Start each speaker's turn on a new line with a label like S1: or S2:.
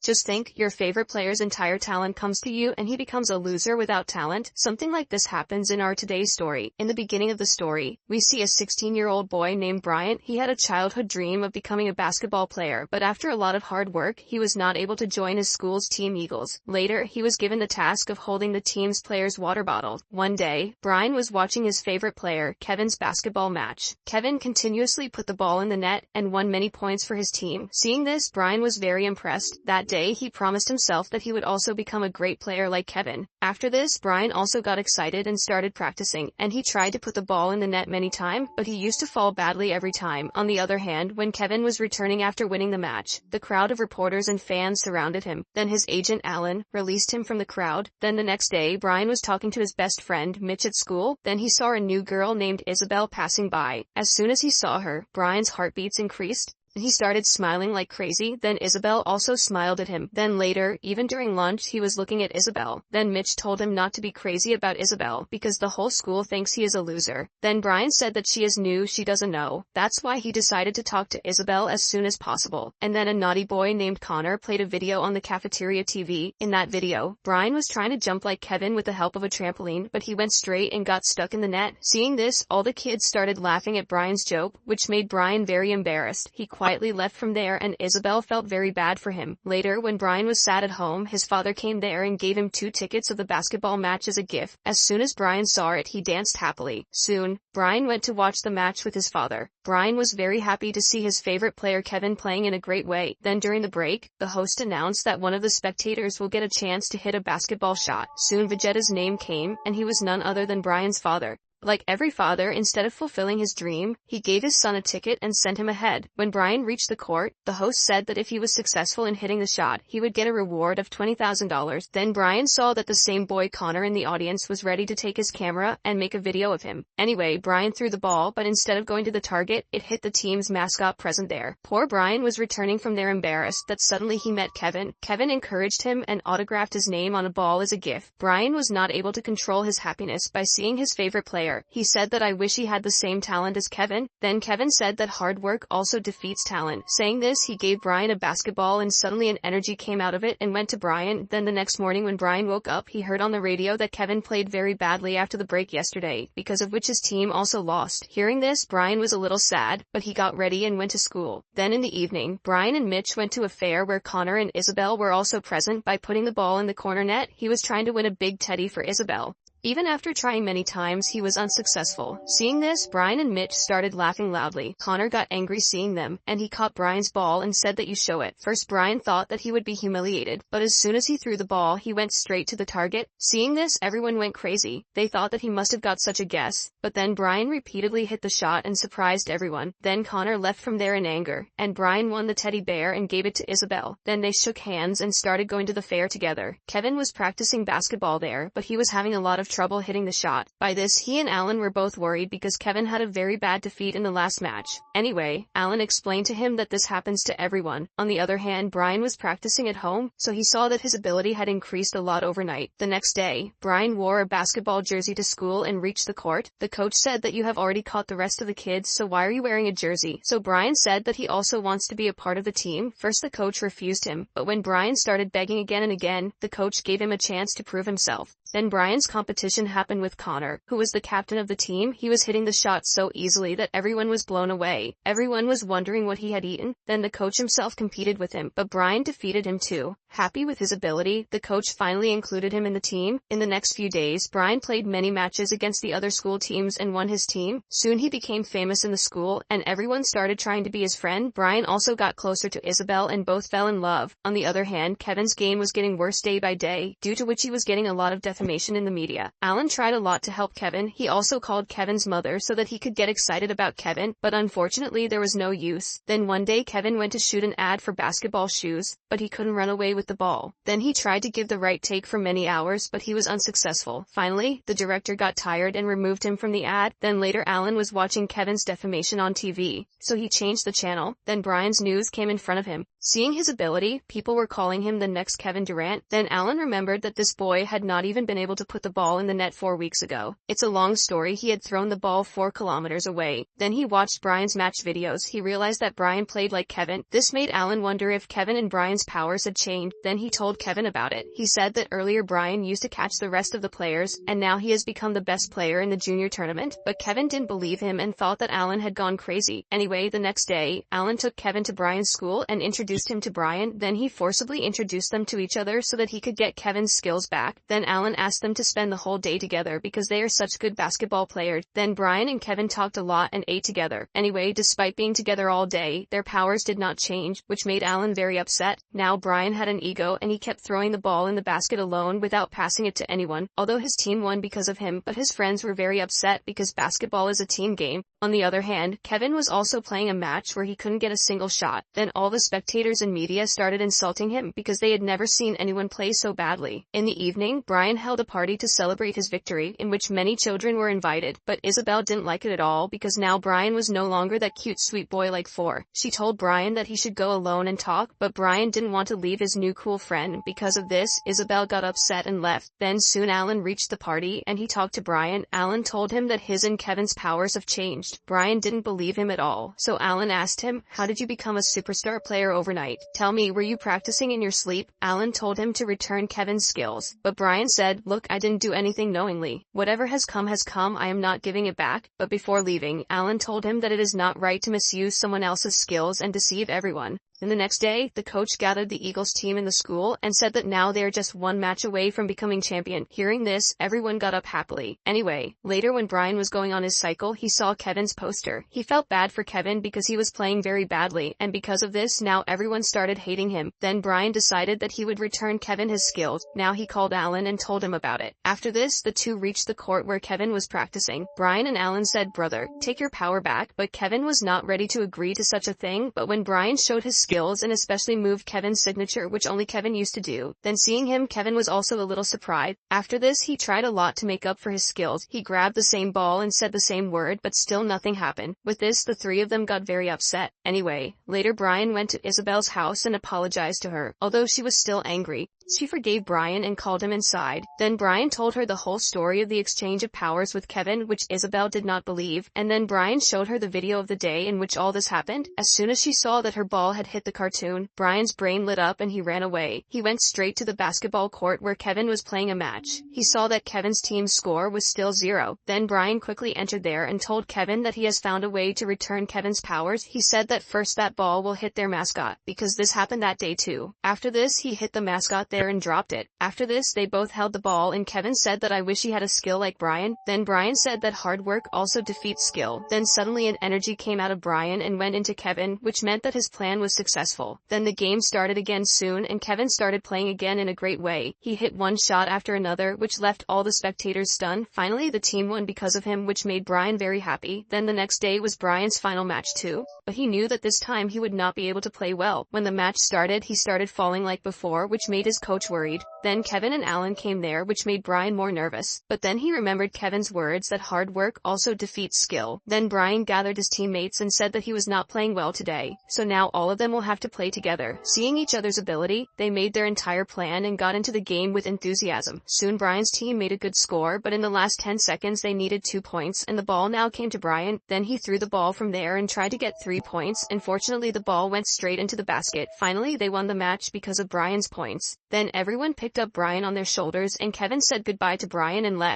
S1: Just think, your favorite player's entire talent comes to you and he becomes a loser without talent. Something like this happens in our today's story. In the beginning of the story, we see a 16-year-old boy named Bryant. He had a childhood dream of becoming a basketball player, but after a lot of hard work, he was not able to join his school's team Eagles. Later, he was given the task of holding the team's player's water bottle. One day, Brian was watching his favorite player, Kevin's basketball match. Kevin continuously put the ball in the net and won many points for his team. Seeing this, Brian was very impressed. That day, he promised himself that he would also become a great player like Kevin. After this, Brian also got excited and started practicing, and he tried to put the ball in the net many times, but he used to fall badly every time. On the other hand, when Kevin was returning after winning the match, the crowd of reporters and fans surrounded him. Then his agent Alan released him from the crowd. Then the next day, Brian was talking to his best friend Mitch at school. Then he saw a new girl named Isabel passing by. As soon as he saw her, Brian's heartbeats increased. He started smiling like crazy. Then Isabel also smiled at him. Then later, even during lunch, he was looking at Isabel. Then Mitch told him not to be crazy about Isabel because the whole school thinks he is a loser. Then Brian said that she is new, she doesn't know. That's why he decided to talk to Isabel as soon as possible. And then a naughty boy named Connor played a video on the cafeteria TV. In that video, Brian was trying to jump like Kevin with the help of a trampoline, but he went straight and got stuck in the net. Seeing this, all the kids started laughing at Brian's joke, which made Brian very embarrassed. He quietly left from there and Isabel felt very bad for him. Later, when Brian was sad at home, his father came there and gave him 2 tickets of the basketball match as a gift. As soon as Brian saw it, he danced happily. Soon, Brian went to watch the match with his father. Brian was very happy to see his favorite player Kevin playing in a great way. Then during the break, the host announced that one of the spectators will get a chance to hit a basketball shot. Soon Vegeta's name came, and he was none other than Brian's father. Like every father, instead of fulfilling his dream, he gave his son a ticket and sent him ahead. When Brian reached the court, the host said that if he was successful in hitting the shot, he would get a reward of $20,000. Then Brian saw that the same boy Connor in the audience was ready to take his camera and make a video of him. Anyway, Brian threw the ball, but instead of going to the target, it hit the team's mascot present there. Poor Brian was returning from there embarrassed that suddenly he met Kevin. Kevin encouraged him and autographed his name on a ball as a gift. Brian was not able to control his happiness by seeing his favorite player. He said that I wish he had the same talent as Kevin. Then Kevin said that hard work also defeats talent. Saying this, he gave Brian a basketball and suddenly an energy came out of it and went to Brian. Then the next morning when Brian woke up, he heard on the radio that Kevin played very badly after the break yesterday, because of which his team also lost. Hearing this, Brian was a little sad, but he got ready and went to school. Then in the evening, Brian and Mitch went to a fair where Connor and Isabel were also present. By putting the ball in the corner net, he was trying to win a big teddy for Isabel. Even after trying many times, he was unsuccessful. Seeing this, Brian and Mitch started laughing loudly. Connor got angry seeing them, and he caught Brian's ball and said that you show it. First, Brian thought that he would be humiliated, but as soon as he threw the ball, he went straight to the target. Seeing this, everyone went crazy. They thought that he must have got such a guess, but then Brian repeatedly hit the shot and surprised everyone. Then Connor left from there in anger, and Brian won the teddy bear and gave it to Isabel. Then they shook hands and started going to the fair together. Kevin was practicing basketball there, but he was having a lot of trouble hitting the shot. By this, he and Alan were both worried because Kevin had a very bad defeat in the last match. Anyway, Alan explained to him that this happens to everyone. On the other hand, Brian was practicing at home, so he saw that his ability had increased a lot overnight. The next day, Brian wore a basketball jersey to school and reached the court. The coach said that you have already caught the rest of the kids, so why are you wearing a jersey? So Brian said that he also wants to be a part of the team. First the coach refused him, but when Brian started begging again and again, the coach gave him a chance to prove himself. Then Brian's competition happened with Connor, who was the captain of the team. He was hitting the shot so easily that everyone was blown away. Everyone was wondering what he had eaten. Then the coach himself competed with him, but Brian defeated him too. Happy with his ability, the coach finally included him in the team. In the next few days, Brian played many matches against the other school teams and won his team. Soon he became famous in the school, and everyone started trying to be his friend. Brian also got closer to Isabel and both fell in love. On the other hand, Kevin's game was getting worse day by day, due to which he was getting a lot of defamation in the media. Alan tried a lot to help Kevin. He also called Kevin's mother so that he could get excited about Kevin, but unfortunately there was no use. Then one day Kevin went to shoot an ad for basketball shoes, but he couldn't run away with the ball. Then he tried to give the right take for many hours, but he was unsuccessful. Finally, the director got tired and removed him from the ad. Then later Alan was watching Kevin's defamation on TV, so he changed the channel. Then Brian's news came in front of him. Seeing his ability, people were calling him the next Kevin Durant. Then Alan remembered that this boy had not even been able to put the ball in the net 4 weeks ago. It's a long story. He had thrown the ball 4 kilometers away. Then he watched Brian's match videos. He realized that Brian played like Kevin. This made Alan wonder if Kevin and Brian's powers had changed. mind. Then he told Kevin about it. He said that earlier Brian used to catch the rest of the players, and now he has become the best player in the junior tournament, but Kevin didn't believe him and thought that Alan had gone crazy. Anyway, the next day, Alan took Kevin to Brian's school and introduced him to Brian. Then he forcibly introduced them to each other so that he could get Kevin's skills back. Then Alan asked them to spend the whole day together because they are such good basketball players. Then Brian and Kevin talked a lot and ate together. Anyway, despite being together all day, their powers did not change, which made Alan very upset. Now Brian had an ego and he kept throwing the ball in the basket alone without passing it to anyone, although his team won because of him, but his friends were very upset because basketball is a team game. On the other hand, Kevin was also playing a match where he couldn't get a single shot. Then all the spectators and media started insulting him because they had never seen anyone play so badly. In the evening, Brian held a party to celebrate his victory, in which many children were invited, but Isabel didn't like it at all because now Brian was no longer that cute sweet boy like before. She told Brian that he should go alone and talk, but Brian didn't want to leave his new cool friend. Because of this, Isabel got upset and left. Then soon Alan reached the party and he talked to Brian. Alan told him that his and Kevin's powers have changed. Brian didn't believe him at all, so Alan asked him, "How did you become a superstar player overnight? Tell me, were you practicing in your sleep?" Alan told him to return Kevin's skills, but Brian said, "Look, I didn't do anything knowingly. Whatever has come, I am not giving it back." But before leaving, Alan told him that it is not right to misuse someone else's skills and deceive everyone. Then the next day, the coach gathered the Eagles team in the school and said that now they are just one match away from becoming champion. Hearing this, everyone got up happily. Anyway, later when Brian was going on his cycle, he saw Kevin's poster. He felt bad for Kevin because he was playing very badly, and because of this, now everyone started hating him. Then Brian decided that he would return Kevin his skills. Now he called Alan and told him about it. After this, the two reached the court where Kevin was practicing. Brian and Alan said, "Brother, take your power back," but Kevin was not ready to agree to such a thing. But when Brian showed his skills and especially moved Kevin's signature, which only Kevin used to do, then seeing him, Kevin was also a little surprised. After this, he tried a lot to make up for his skills. He grabbed the same ball and said the same word, but still nothing happened. With this, the three of them got very upset. Anyway, later Brian went to Isabel's house and apologized to her. Although she was still angry, she forgave Brian and called him inside. Then Brian told her the whole story of the exchange of powers with Kevin, which Isabel did not believe, and then Brian showed her the video of the day in which all this happened. As soon as she saw that her ball had hit the cartoon, Brian's brain lit up and he ran away. He went straight to the basketball court where Kevin was playing a match. He saw that Kevin's team's score was still 0. Then Brian quickly entered there and told Kevin that he has found a way to return Kevin's powers. He said that first that ball will hit their mascot, because this happened that day too. After this, he hit the mascot there and dropped it. After this, they both held the ball and Kevin said that, "I wish he had a skill like Brian." Then Brian said that hard work also defeats skill. Then suddenly an energy came out of Brian and went into Kevin, which meant that his plan was successful. Then the game started again soon and Kevin started playing again in a great way. He hit one shot after another, which left all the spectators stunned. Finally, the team won because of him, which made Brian very happy. Then the next day was Brian's final match too, but he knew that this time he would not be able to play well. When the match started, he started falling like before, which made his coach worried. Then Kevin and Alan came there, which made Brian more nervous. But then he remembered Kevin's words that hard work also defeats skill. Then Brian gathered his teammates and said that he was not playing well today, so now all of them will have to play together. Seeing each other's ability, they made their entire plan and got into the game with enthusiasm. Soon Brian's team made a good score, but in the last 10 seconds they needed 2 points, and the ball now came to Brian. Then he threw the ball from there and tried to get 3 points. Unfortunately, the ball went straight into the basket. Finally, they won the match because of Brian's points. Then everyone picked up Brian on their shoulders and Kevin said goodbye to Brian and left.